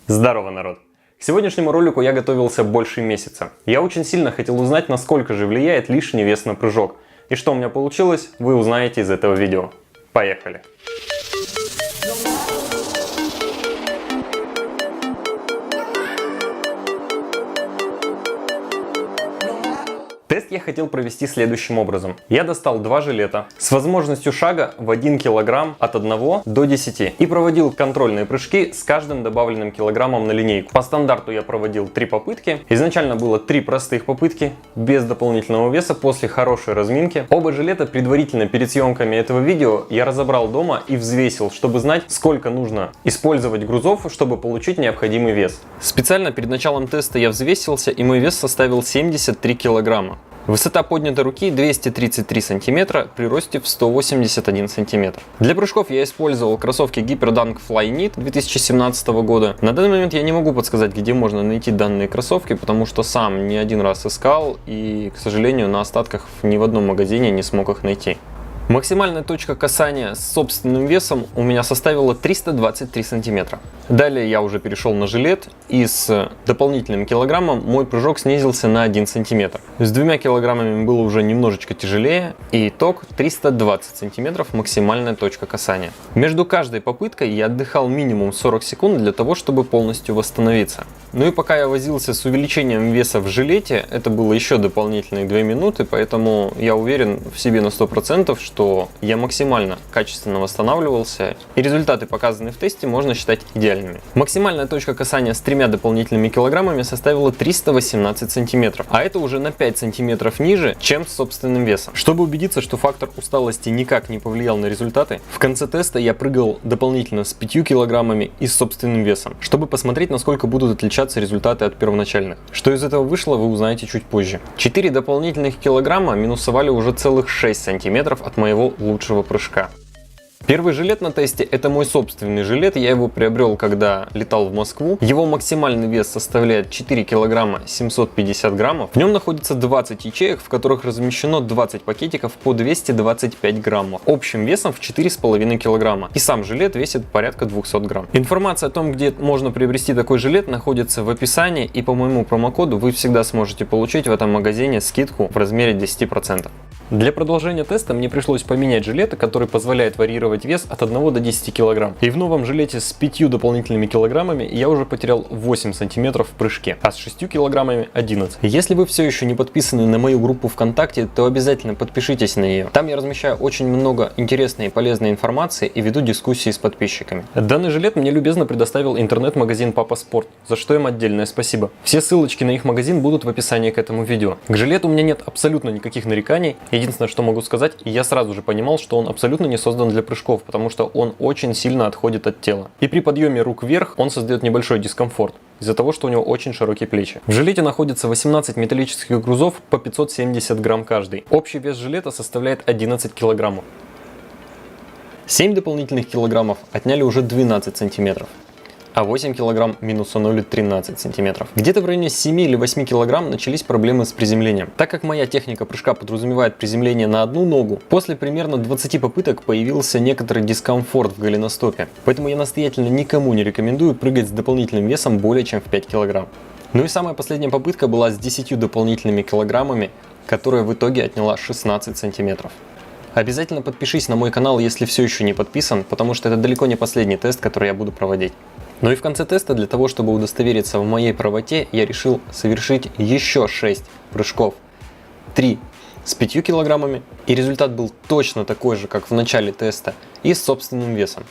Здорово, народ! К сегодняшнему ролику я готовился больше месяца. Я очень сильно хотел узнать, насколько же влияет лишний вес на прыжок. И что у меня получилось, вы узнаете из этого видео. Поехали! Тест я хотел провести следующим образом. Я достал два жилета с возможностью шага в 1 кг от 1 до 10 и проводил контрольные прыжки с каждым добавленным килограммом на линейку. По стандарту я проводил 3 попытки. Изначально было 3 простых попытки без дополнительного веса после хорошей разминки. Оба жилета предварительно перед съемками этого видео я разобрал дома и взвесил, чтобы знать, сколько нужно использовать грузов, чтобы получить необходимый вес. Специально перед началом теста я взвесился, и мой вес составил 73 килограмма. Высота поднятой руки 233 см при росте в 181 см. Для прыжков я использовал кроссовки Hyperdunk Flyknit 2017 года. На данный момент я не могу подсказать, где можно найти данные кроссовки, потому что сам не один раз искал и, к сожалению, на остатках ни в одном магазине не смог их найти. Максимальная точка касания с собственным весом у меня составила 323 сантиметра. Далее я уже перешел на жилет, и с дополнительным килограммом мой прыжок снизился на 1 сантиметр. С 2 килограммами было уже немножечко тяжелее, и итог 320 сантиметров максимальная точка касания. Между каждой попыткой я отдыхал минимум 40 секунд для того, чтобы полностью восстановиться. Ну и пока я возился с увеличением веса в жилете, это было еще дополнительные 2 минуты, поэтому я уверен в себе на 100%, что я максимально качественно восстанавливался, и результаты, показанные в тесте, можно считать идеальными. Максимальная точка касания с 3 дополнительными килограммами составила 318 сантиметров, а это уже на 5 сантиметров ниже, чем с собственным весом. Чтобы убедиться, что фактор усталости никак не повлиял на результаты, в конце теста я прыгал дополнительно с 5 килограммами и с собственным весом, чтобы посмотреть, насколько будут отличаться результаты от первоначальных. Что из этого вышло, вы узнаете чуть позже. 4 дополнительных килограмма минусовали уже целых 6 сантиметров от моего лучшего прыжка. Первый жилет на тесте — это мой собственный жилет, я его приобрел, когда летал в Москву. Его максимальный вес составляет 4 килограмма 750 граммов. В нем находится 20 ячеек, в которых размещено 20 пакетиков по 225 граммов, общим весом в 4,5 килограмма. И сам жилет весит порядка 200 грамм. Информация о том, где можно приобрести такой жилет, находится в описании, и по моему промокоду вы всегда сможете получить в этом магазине скидку в размере 10%. Для продолжения теста мне пришлось поменять жилет, который позволяет варьировать вес от 1 до 10 кг. И в новом жилете с 5 дополнительными килограммами я уже потерял 8 сантиметров в прыжке, а с 6 килограммами 11. Если вы все еще не подписаны на мою группу ВКонтакте, то обязательно подпишитесь на нее. Там я размещаю очень много интересной и полезной информации и веду дискуссии с подписчиками. Данный жилет мне любезно предоставил интернет-магазин Папа Спорт, за что им отдельное спасибо. Все ссылочки на их магазин будут в описании к этому видео. К жилету у меня нет абсолютно никаких нареканий. Единственное, что могу сказать, я сразу же понимал, что он абсолютно не создан для прыжков, потому что он очень сильно отходит от тела. И при подъеме рук вверх он создает небольшой дискомфорт, из-за того, что у него очень широкие плечи. В жилете находится 18 металлических грузов по 570 грамм каждый. Общий вес жилета составляет 11 килограммов. 7 дополнительных килограммов отняли уже 12 сантиметров. А 8 килограмм минусанули 13 сантиметров. Где-то в районе 7 или 8 килограмм начались проблемы с приземлением. Так как моя техника прыжка подразумевает приземление на одну ногу, после примерно 20 попыток появился некоторый дискомфорт в голеностопе. Поэтому я настоятельно никому не рекомендую прыгать с дополнительным весом более чем в 5 килограмм. Ну и самая последняя попытка была с 10 дополнительными килограммами, которая в итоге отняла 16 сантиметров. Обязательно подпишись на мой канал, если все еще не подписан, потому что это далеко не последний тест, который я буду проводить. Ну и в конце теста, для того, чтобы удостовериться в моей правоте, я решил совершить еще 6 прыжков. 3 с 5 килограммами, и результат был точно такой же, как в начале теста, и с собственным весом.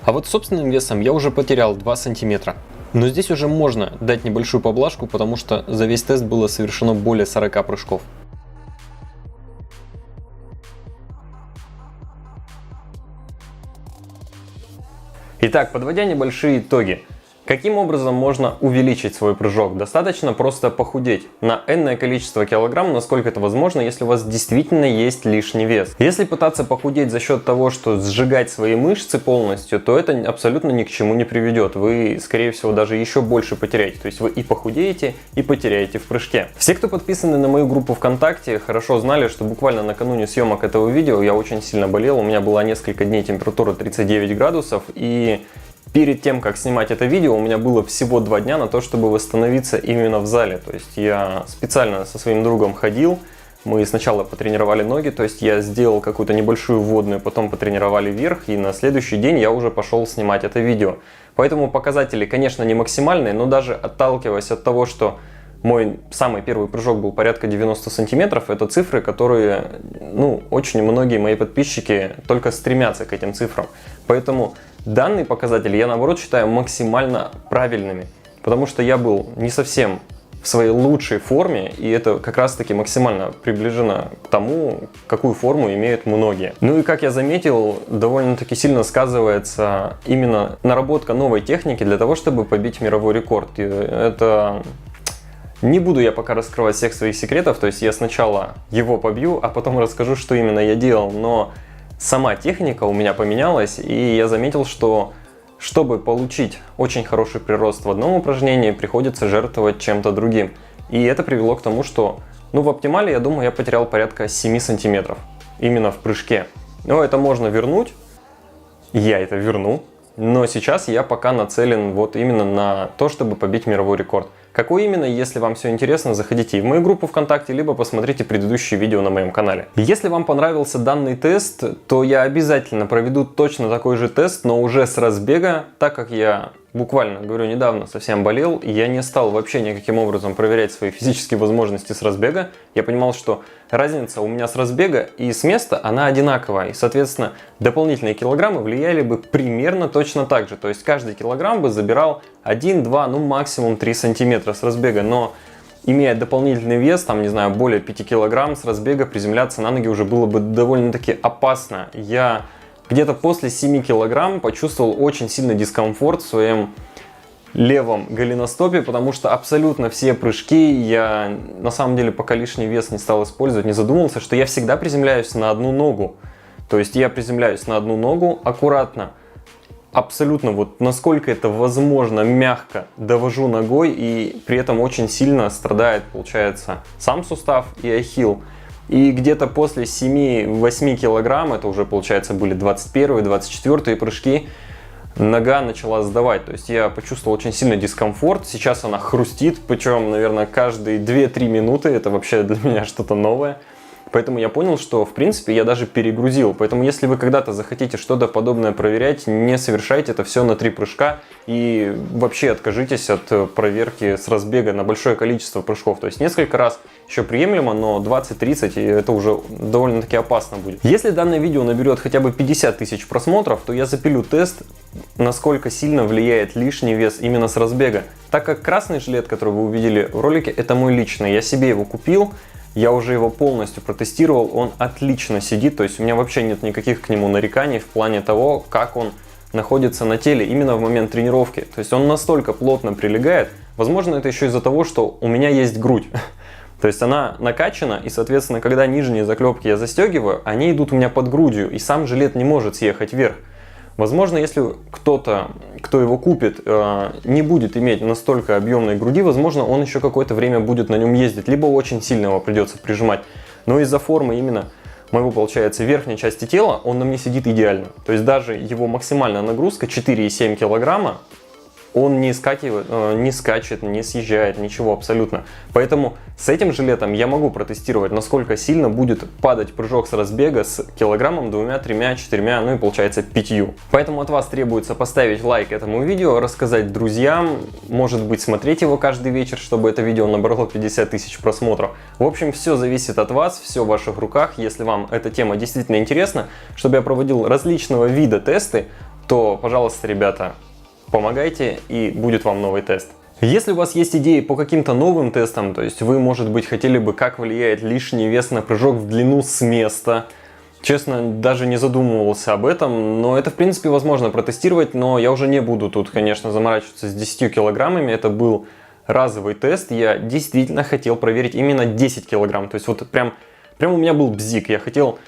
А вот с собственным весом я уже потерял 2 сантиметра. Но здесь уже можно дать небольшую поблажку, потому что за весь тест было совершено более 40 прыжков. Итак, подводя небольшие итоги. Каким образом можно увеличить свой прыжок? Достаточно просто похудеть на энное количество килограмм, насколько это возможно, если у вас действительно есть лишний вес. Если пытаться похудеть за счет того, что сжигать свои мышцы полностью, то это абсолютно ни к чему не приведет. Вы, скорее всего, даже еще больше потеряете. То есть вы и похудеете, и потеряете в прыжке. Все, кто подписаны на мою группу ВКонтакте, хорошо знали, что буквально накануне съемок этого видео я очень сильно болел. У меня была несколько дней температура 39 градусов, и перед тем, как снимать это видео, у меня было всего 2 дня на то, чтобы восстановиться именно в зале. То есть я специально со своим другом ходил, мы сначала потренировали ноги, то есть я сделал какую-то небольшую вводную, потом потренировали вверх, и на следующий день я уже пошел снимать это видео. Поэтому показатели, конечно, не максимальные, но даже отталкиваясь от того, что мой самый первый прыжок был порядка 90 сантиметров, это цифры, которые, очень многие мои подписчики только стремятся к этим цифрам. Поэтому данные показатели я, наоборот, считаю максимально правильными, потому что я был не совсем в своей лучшей форме, и это как раз-таки максимально приближено к тому, какую форму имеют многие. Ну и как я заметил, довольно-таки сильно сказывается именно наработка новой техники для того, чтобы побить мировой рекорд. И это... Не буду я пока раскрывать всех своих секретов, то есть я сначала его побью, а потом расскажу, что именно я делал, но сама техника у меня поменялась, и я заметил, что чтобы получить очень хороший прирост в одном упражнении, приходится жертвовать чем-то другим. И это привело к тому, что, в оптимале, я думаю, я потерял порядка 7 сантиметров именно в прыжке. Но это можно вернуть, я это верну, но сейчас я пока нацелен вот именно на то, чтобы побить мировой рекорд. Какой именно, если вам все интересно, заходите в мою группу ВКонтакте, либо посмотрите предыдущие видео на моем канале. Если вам понравился данный тест, то я обязательно проведу точно такой же тест, но уже с разбега, так как я буквально, говорю, недавно совсем болел, и я не стал вообще никаким образом проверять свои физические возможности с разбега. Я понимал, что разница у меня с разбега и с места, она одинаковая, и, соответственно, дополнительные килограммы влияли бы примерно точно так же. То есть каждый килограмм бы забирал 1, 2, максимум 3 сантиметра с разбега, но имея дополнительный вес, там, не знаю, более 5 килограмм с разбега, приземляться на ноги уже было бы довольно-таки опасно. Я где-то после 7 килограмм почувствовал очень сильный дискомфорт в своем левом голеностопе, потому что абсолютно все прыжки я, на самом деле, пока лишний вес не стал использовать, не задумался, что я всегда приземляюсь на одну ногу. То есть я приземляюсь на одну ногу аккуратно, абсолютно насколько это возможно мягко довожу ногой, и при этом очень сильно страдает, получается, сам сустав и ахилл. И где-то после 7-8 килограмм, это уже, получается, были 21-24 прыжки, нога начала сдавать. То есть я почувствовал очень сильный дискомфорт. Сейчас она хрустит, причем, наверное, каждые 2-3 минуты. Это вообще для меня что-то новое. Поэтому я понял, что, в принципе, я даже перегрузил. Поэтому, если вы когда-то захотите что-то подобное проверять, не совершайте это все на 3 прыжка и вообще откажитесь от проверки с разбега на большое количество прыжков. То есть несколько раз еще приемлемо, но 20-30 и это уже довольно-таки опасно будет. Если данное видео наберет хотя бы 50 тысяч просмотров, то я запилю тест, насколько сильно влияет лишний вес именно с разбега. Так как красный жилет, который вы увидели в ролике, это мой личный, я себе его купил. Я уже его полностью протестировал, он отлично сидит, то есть у меня вообще нет никаких к нему нареканий в плане того, как он находится на теле именно в момент тренировки. То есть он настолько плотно прилегает, возможно, это еще из-за того, что у меня есть грудь. То есть она накачана, и, соответственно, когда нижние заклепки я застегиваю, они идут у меня под грудью, и сам жилет не может съехать вверх. Возможно, если кто-то, кто его купит, не будет иметь настолько объемной груди, возможно, он еще какое-то время будет на нем ездить, либо очень сильно его придется прижимать. Но из-за формы именно моего, получается, верхней части тела, он на мне сидит идеально. То есть даже его максимальная нагрузка 4,7 килограмма, он не скачет, не съезжает, ничего абсолютно. Поэтому с этим жилетом я могу протестировать, насколько сильно будет падать прыжок с разбега с килограммом, 2, 3, 4, и получается 5. Поэтому от вас требуется поставить лайк этому видео, рассказать друзьям, может быть, смотреть его каждый вечер, чтобы это видео набрало 50 тысяч просмотров. В общем, все зависит от вас, все в ваших руках. Если вам эта тема действительно интересна, чтобы я проводил различного вида тесты, то, пожалуйста, ребята, помогайте, и будет вам новый тест. Если у вас есть идеи по каким-то новым тестам, то есть вы, может быть, хотели бы, как влияет лишний вес на прыжок в длину с места. Честно, даже не задумывался об этом, но это, в принципе, возможно протестировать, но я уже не буду тут, конечно, заморачиваться с 10 килограммами. Это был разовый тест, я действительно хотел проверить именно 10 килограмм. То есть вот прям у меня был бзик, я хотел...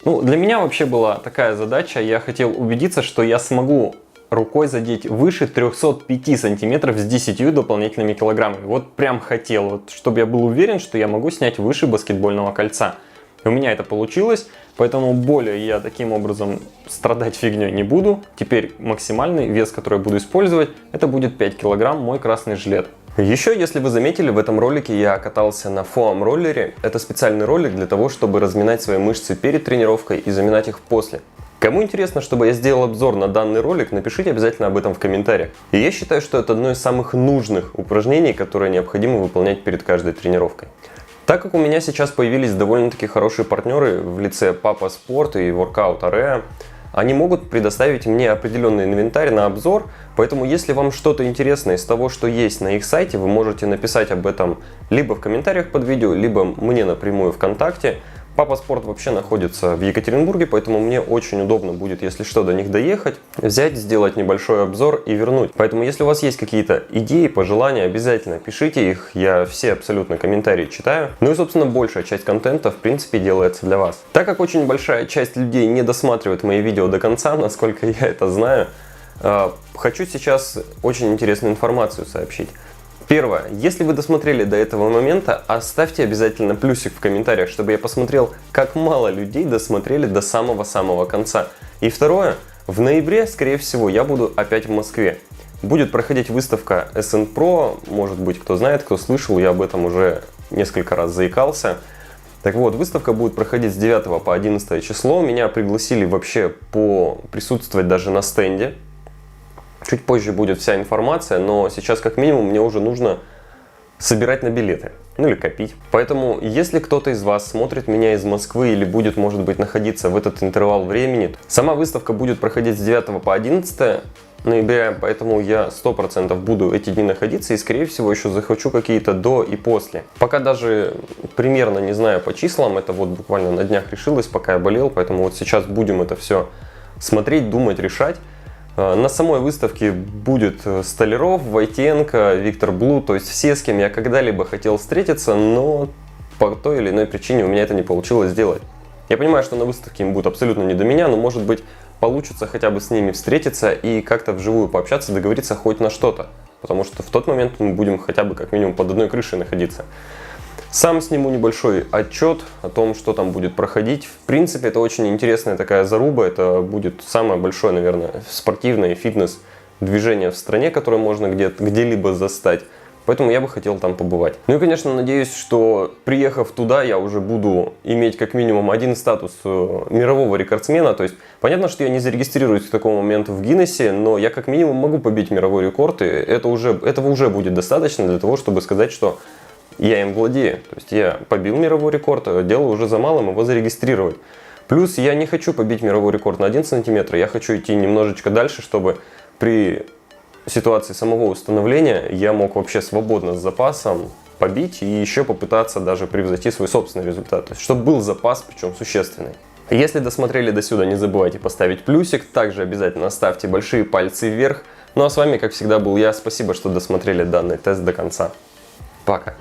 для меня вообще была такая задача, я хотел убедиться, что я смогу рукой задеть выше 305 сантиметров с 10 дополнительными килограммами. Вот прям хотел, чтобы я был уверен, что я могу снять выше баскетбольного кольца. У меня это получилось, поэтому более я таким образом страдать фигней не буду. Теперь максимальный вес, который я буду использовать, это будет 5 килограмм мой красный жилет. Еще, если вы заметили, в этом ролике я катался на фоам-роллере. Это специальный ролик для того, чтобы разминать свои мышцы перед тренировкой и заминать их после. Кому интересно, чтобы я сделал обзор на данный ролик, напишите обязательно об этом в комментариях. И я считаю, что это одно из самых нужных упражнений, которые необходимо выполнять перед каждой тренировкой. Так как у меня сейчас появились довольно-таки хорошие партнеры в лице Papa Sport и Workout Area, они могут предоставить мне определенный инвентарь на обзор, поэтому если вам что-то интересное из того, что есть на их сайте, вы можете написать об этом либо в комментариях под видео, либо мне напрямую ВКонтакте. Papa Sport вообще находится в Екатеринбурге, поэтому мне очень удобно будет, если что, до них доехать, взять, сделать небольшой обзор и вернуть. Поэтому, если у вас есть какие-то идеи, пожелания, обязательно пишите их, я все абсолютно комментарии читаю. Ну и, собственно, большая часть контента, в принципе, делается для вас. Так как очень большая часть людей не досматривает мои видео до конца, насколько я это знаю, хочу сейчас очень интересную информацию сообщить. Первое. Если вы досмотрели до этого момента, оставьте обязательно плюсик в комментариях, чтобы я посмотрел, как мало людей досмотрели до самого-самого конца. И второе. В ноябре, скорее всего, я буду опять в Москве. Будет проходить выставка SN Pro, может быть, кто знает, кто слышал, я об этом уже несколько раз заикался. Так вот, выставка будет проходить с 9 по 11 число. Меня пригласили вообще присутствовать даже на стенде. Чуть позже будет вся информация, но сейчас как минимум мне уже нужно собирать на билеты, ну или копить. Поэтому, если кто-то из вас смотрит меня из Москвы или будет, может быть, находиться в этот интервал времени, сама выставка будет проходить с 9 по 11 ноября, поэтому я 100% буду эти дни находиться и, скорее всего, еще захочу какие-то до и после. Пока даже примерно не знаю по числам, это вот буквально на днях решилось, пока я болел, поэтому вот сейчас будем это все смотреть, думать, решать. На самой выставке будет Столяров, Войтенко, Виктор Блу, то есть все, с кем я когда-либо хотел встретиться, но по той или иной причине у меня это не получилось сделать. Я понимаю, что на выставке им будет абсолютно не до меня, но может быть получится хотя бы с ними встретиться и как-то вживую пообщаться, договориться хоть на что-то, потому что в тот момент мы будем хотя бы как минимум под одной крышей находиться. Сам сниму небольшой отчет о том, что там будет проходить. В принципе, это очень интересная такая заруба. Это будет самое большое, наверное, спортивное фитнес-движение в стране, которое можно где-либо застать. Поэтому я бы хотел там побывать. Ну и, конечно, надеюсь, что приехав туда, я уже буду иметь как минимум один статус мирового рекордсмена. То есть, понятно, что я не зарегистрируюсь к такому моменту в Гиннессе, но я как минимум могу побить мировой рекорд. И этого уже будет достаточно для того, чтобы сказать, что я им владею. То есть я побил мировой рекорд, дело уже за малым его зарегистрировать. Плюс я не хочу побить мировой рекорд на 1 сантиметр, я хочу идти немножечко дальше, чтобы при ситуации самого установления я мог вообще свободно с запасом побить и еще попытаться даже превзойти свой собственный результат. То есть чтобы был запас, причем существенный. Если досмотрели до сюда, не забывайте поставить плюсик, также обязательно ставьте большие пальцы вверх. Ну а с вами, как всегда, был я. Спасибо, что досмотрели данный тест до конца. Пока.